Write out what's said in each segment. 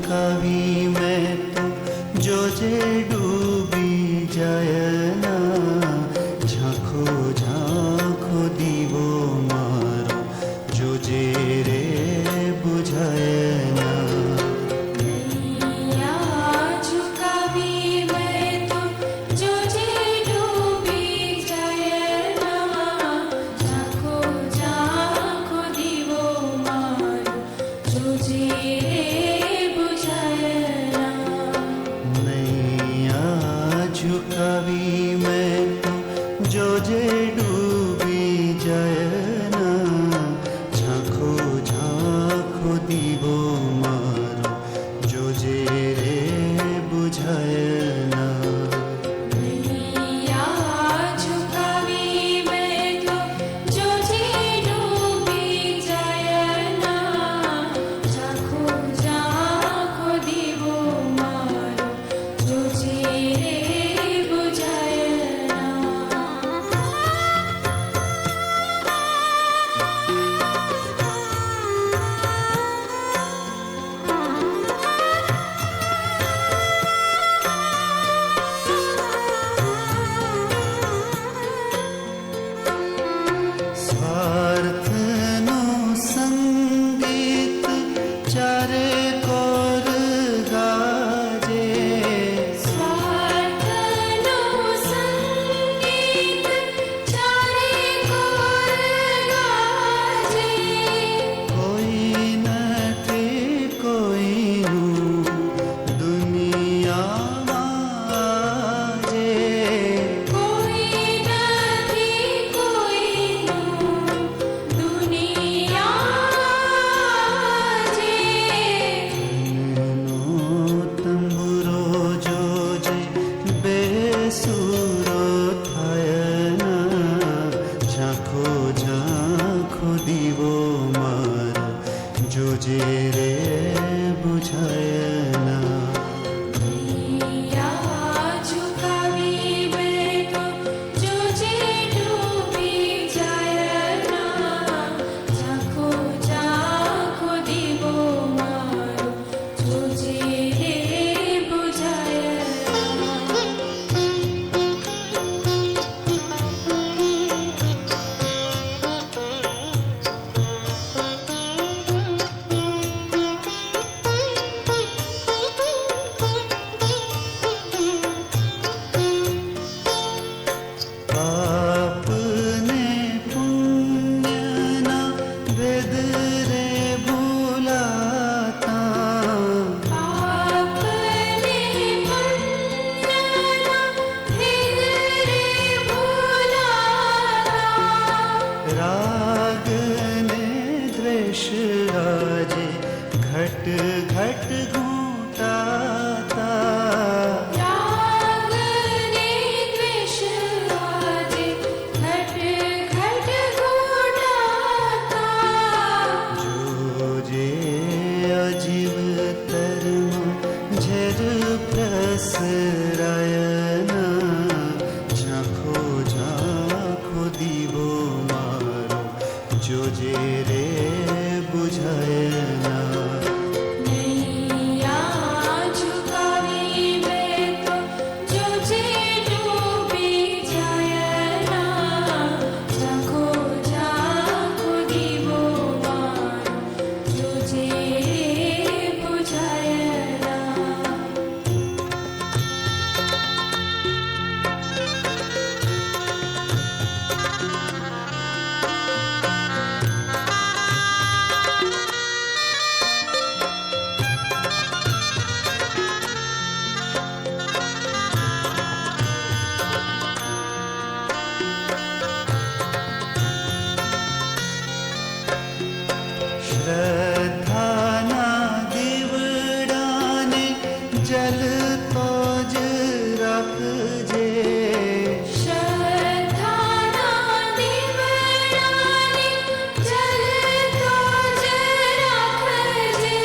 झुकावी मैं तो जो जे डूबी जाय ना झाँखो झाँखो दीवो मारो जो जे रे बुझाय ना झुकावी मैं तो जो जे डूबी जाय ना झाँखो झाँखो दीवो मारो जो जे रे बुझाय ना स्वार्थनो संगीत चारे कोर गाजे स्वार्थनो संगीत चारे कोर गाजे कोई नथी कोईनु दुनिया माजे कोई नथी कोईनु दुनिया जे नो तंबुरो जो जे बेसुरो थाय ना झाँखो झाँखो दीवो मारो जो जे रे बुझाय ना झुकावी मैं तो जो जे डूबी जाय ना झाँखो झाँखो दीवो मारो जो जे बुझाय पाप ने पुण्य ना वेद रे भूलाता आपने पुण्य ना भेद रे भूलाता राग ने द्वेष राजे घट घट घूटाता राग ने द्वेष राजे घट घट घूटाता जो जे अजीव तरम झर प्रसराय ना झाँखो झाँखो दीवो मारो जो जे रे बुझाय ना झुकावी मैं तो जो जे डूबी जाय ना झाँखो झाँखो दीवो मारो जो जे बुझाय ना श्रद्धाना दीवडाने जल तो ज रखजे श्रद्धाना दीवडाने जल तो ज राखजे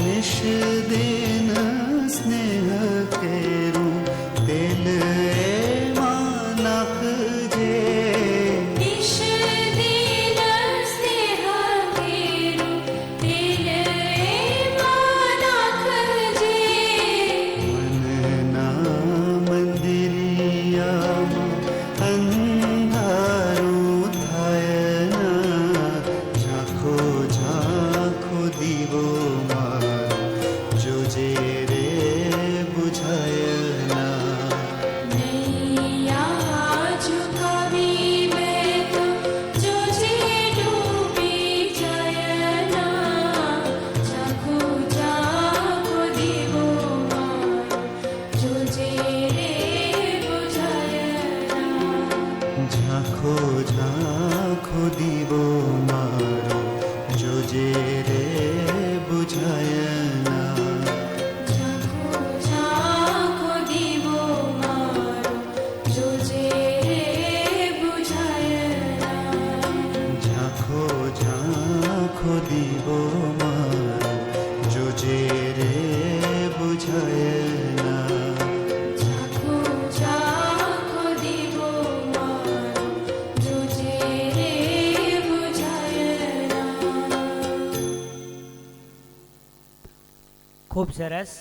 निश दिन स्नेह केरू तेल एमा नाखजे निश दिन स्नेह केरू तेल एमा नाखजे જોજે રે બુઝાય ના. નૈયા ઝુકાવી મેં તો જોજે ડૂબી જાય ના. ઝાંખો ઝાંખો દીવો મારો જોજે રે બુઝાય ના. ઝાંખો ઝાંખો દીવો મારો જોજે રે બુઝાય ના. ઝાંખો ઝાંખો દીવો મારો જોજે રે બુઝાય ના. ઝાંખો ઝાંખો દીવો મારો જોજે રે બુઝાય ના. ઝાંખો ઝાંખો દીવો મારો જોજે રે બુઝાય ના. ખૂબ સરસ.